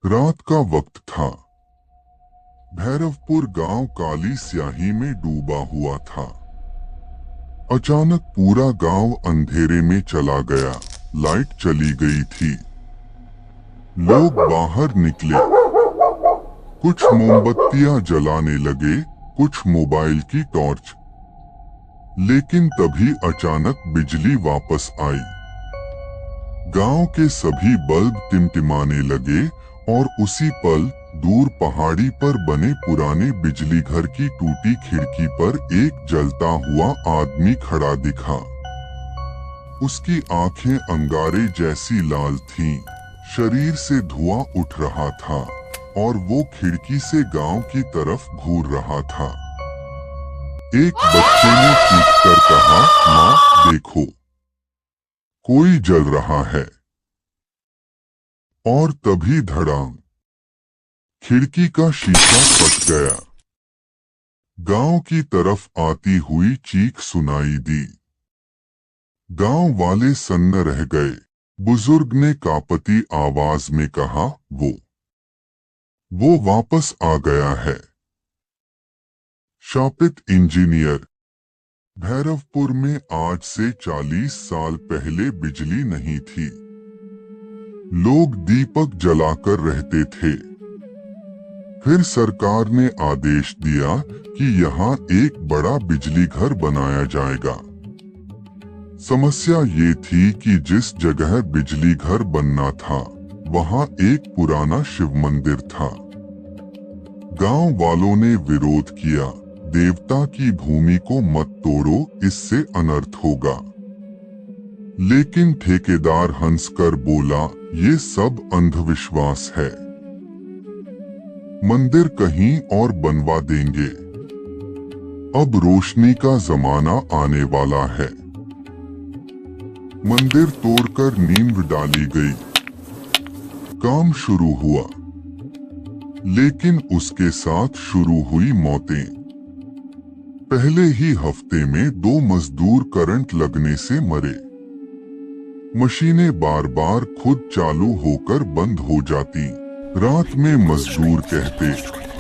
रात का वक्त था। भैरवपुर गांव काली स्याही में डूबा हुआ था। अचानक पूरा गांव अंधेरे में चला गया। लाइट चली गई थी। लोग बाहर निकले, कुछ मोमबत्तियां जलाने लगे, कुछ मोबाइल की टॉर्च। लेकिन तभी अचानक बिजली वापस आई। गांव के सभी बल्ब टिमटिमाने लगे और उसी पल दूर पहाड़ी पर बने पुराने बिजली घर की टूटी खिड़की पर एक जलता हुआ आदमी खड़ा दिखा। उसकी आंखें अंगारे जैसी लाल थीं, शरीर से धुआं उठ रहा था और वो खिड़की से गांव की तरफ घूर रहा था। एक बच्चे ने चीखकर कहा, माँ देखो, कोई जल रहा है। और तभी धड़ाम, खिड़की का शीशा फट गया। गांव की तरफ आती हुई चीख सुनाई दी। गांव वाले सन्न रह गए। बुजुर्ग ने कांपती आवाज में कहा, वो वापस आ गया है। शापित इंजीनियर। भैरवपुर में आज से 40 साल पहले बिजली नहीं थी। लोग दीपक जलाकर रहते थे। फिर सरकार ने आदेश दिया कि यहाँ एक बड़ा बिजली घर बनाया जाएगा। समस्या ये थी कि जिस जगह बिजली घर बनना था, वहाँ एक पुराना शिव मंदिर था। गांव वालों ने विरोध किया, देवता की भूमि को मत तोड़ो, इससे अनर्थ होगा। लेकिन ठेकेदार हंसकर बोला, ये सब अंधविश्वास है। मंदिर कहीं और बनवा देंगे। अब रोशनी का जमाना आने वाला है। मंदिर तोड़कर नींव डाली गई। काम शुरू हुआ, लेकिन उसके साथ शुरू हुई मौतें। पहले ही हफ्ते में 2 मजदूर करंट लगने से मरे। मशीनें बार बार खुद चालू होकर बंद हो जाती। रात में मजदूर कहते,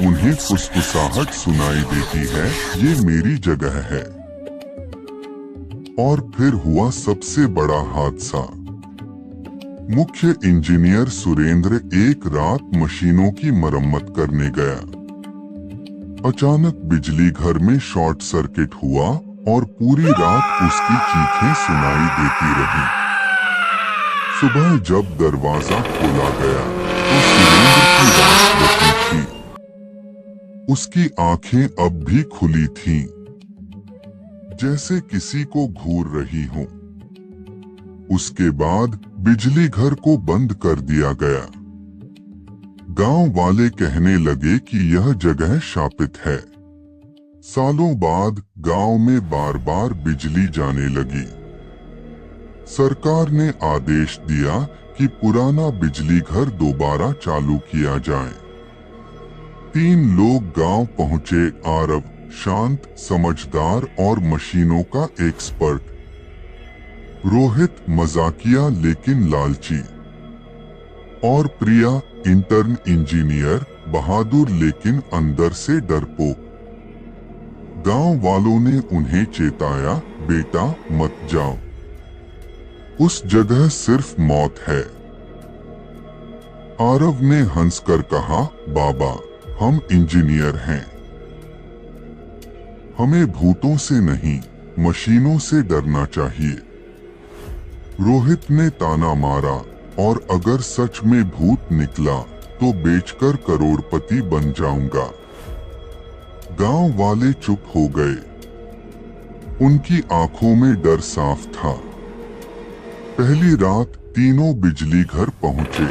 उन्हें फुसफुसाहट सुनाई देती है, ये मेरी जगह है। और फिर हुआ सबसे बड़ा हादसा। मुख्य इंजीनियर सुरेंद्र एक रात मशीनों की मरम्मत करने गया। अचानक बिजली घर में शॉर्ट सर्किट हुआ और पूरी रात उसकी चीखें सुनाई देती रही। सुबह जब दरवाजा खोला गया तो सुरेंद्र की रात बची थी। उसकी आंखें अब भी खुली थीं, जैसे किसी को घूर रही हो। उसके बाद बिजली घर को बंद कर दिया गया। गांव वाले कहने लगे कि यह जगह शापित है। सालों बाद गांव में बार बार बिजली जाने लगी। सरकार ने आदेश दिया कि पुराना बिजली घर दोबारा चालू किया जाए। 3 लोग गांव पहुंचे, आरव, शांत, समझदार और मशीनों का एक्सपर्ट। रोहित मजाकिया लेकिन लालची, और प्रिया इंटर्न इंजीनियर, बहादुर लेकिन अंदर से डरपोक। गांव वालों ने उन्हें चेताया, बेटा मत जाओ, उस जगह सिर्फ मौत है। आरव ने हंसकर कहा, बाबा हम इंजीनियर हैं, हमें भूतों से नहीं मशीनों से डरना चाहिए। रोहित ने ताना मारा, और अगर सच में भूत निकला तो बेचकर करोड़पति बन जाऊंगा। गांव वाले चुप हो गए। उनकी आंखों में डर साफ था। पहली रात तीनों बिजली घर पहुंचे।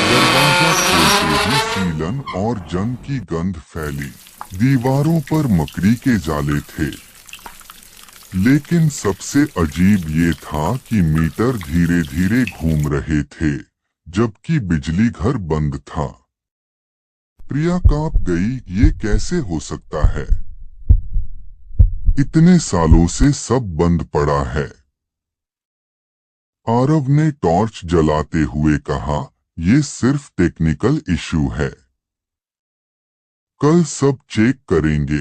दरवाजा खोलते ही सीलन और जंग की गंध फैली। दीवारों पर मकड़ी के जाले थे। लेकिन सबसे अजीब ये था कि मीटर धीरे धीरे घूम रहे थे, जबकि बिजली घर बंद था। प्रिया कांप गई, ये कैसे हो सकता है? इतने सालों से सब बंद पड़ा है। आरव ने टॉर्च जलाते हुए कहा, ये सिर्फ टेक्निकल इश्यू है, कल सब चेक करेंगे।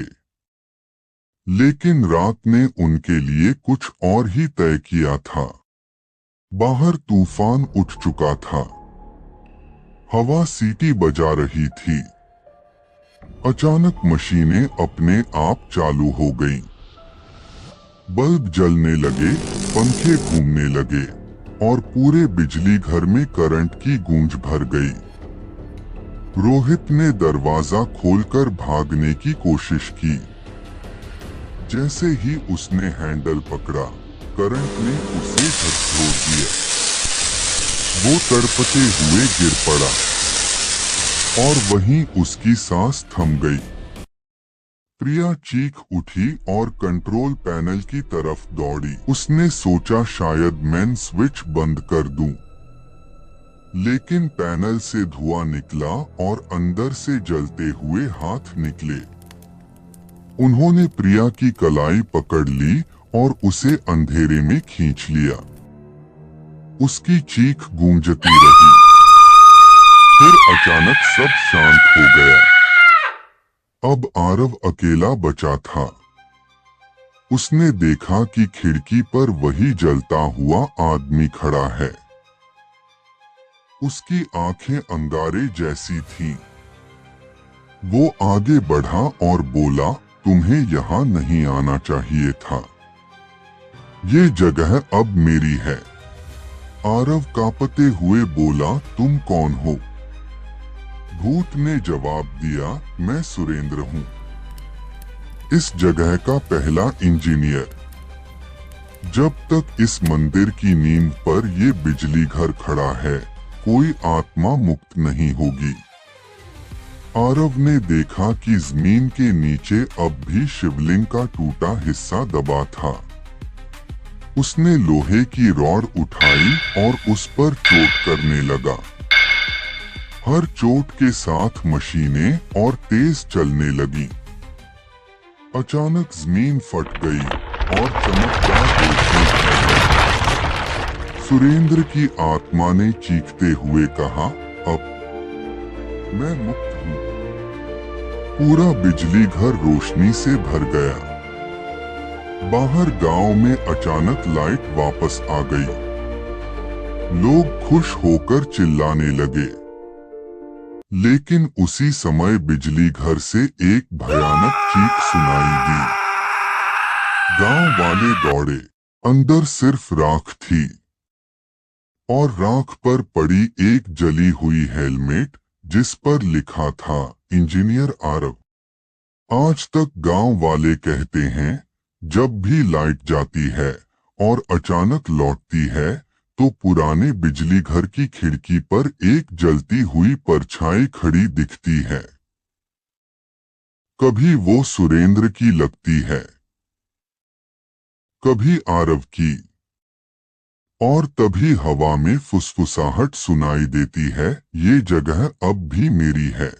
लेकिन रात ने उनके लिए कुछ और ही तय किया था। बाहर तूफान उठ चुका था, हवा सीटी बजा रही थी। अचानक मशीनें अपने आप चालू हो गईं। बल्ब जलने लगे, पंखे घूमने लगे और पूरे बिजली घर में करंट की गूंज भर गई। रोहित ने दरवाजा खोलकर भागने की कोशिश की। जैसे ही उसने हैंडल पकड़ा, करंट ने उसे झकझोर दिया। वो तड़पते हुए गिर पड़ा और वहीं उसकी सांस थम गई। प्रिया चीख उठी और कंट्रोल पैनल की तरफ दौड़ी। उसने सोचा शायद मैं स्विच बंद कर दूं, लेकिन पैनल से धुआं निकला और अंदर से जलते हुए हाथ निकले। उन्होंने प्रिया की कलाई पकड़ ली और उसे अंधेरे में खींच लिया। उसकी चीख गूंजती रही। फिर अचानक सब शांत हो गया। अब आरव अकेला बचा था। उसने देखा कि खिड़की पर वही जलता हुआ आदमी खड़ा है। उसकी आंखें अंगारे जैसी थीं। वो आगे बढ़ा और बोला, तुम्हें यहाँ नहीं आना चाहिए था। ये जगह अब मेरी है। आरव कांपते हुए बोला, तुम कौन हो? भूत ने जवाब दिया, मैं सुरेंद्र हूँ, इस जगह का पहला इंजीनियर। जब तक इस मंदिर की नींव पर ये बिजली घर खड़ा है, कोई आत्मा मुक्त नहीं होगी। आरव ने देखा कि जमीन के नीचे अब भी शिवलिंग का टूटा हिस्सा दबा था। उसने लोहे की रॉड उठाई और उस पर चोट करने लगा। हर चोट के साथ मशीनें और तेज चलने लगी। अचानक जमीन फट गई और चमकदार रोशनी फैल गई। सुरेंद्र की आत्मा ने चीखते हुए कहा, अब मैं मुक्त हूँ। पूरा बिजली घर रोशनी से भर गया। बाहर गांव में अचानक लाइट वापस आ गई। लोग खुश होकर चिल्लाने लगे। लेकिन उसी समय बिजली घर से एक भयानक चीख सुनाई दी। गांव वाले दौड़े। अंदर सिर्फ राख थी और राख पर पड़ी एक जली हुई हेलमेट, जिस पर लिखा था, इंजीनियर आरव। आज तक गांव वाले कहते हैं, जब भी लाइट जाती है और अचानक लौटती है, तो पुराने बिजली घर की खिड़की पर एक जलती हुई परछाई खड़ी दिखती है। कभी वो सुरेंद्र की लगती है, कभी आरव की, और तभी हवा में फुसफुसाहट सुनाई देती है, ये जगह अब भी मेरी है।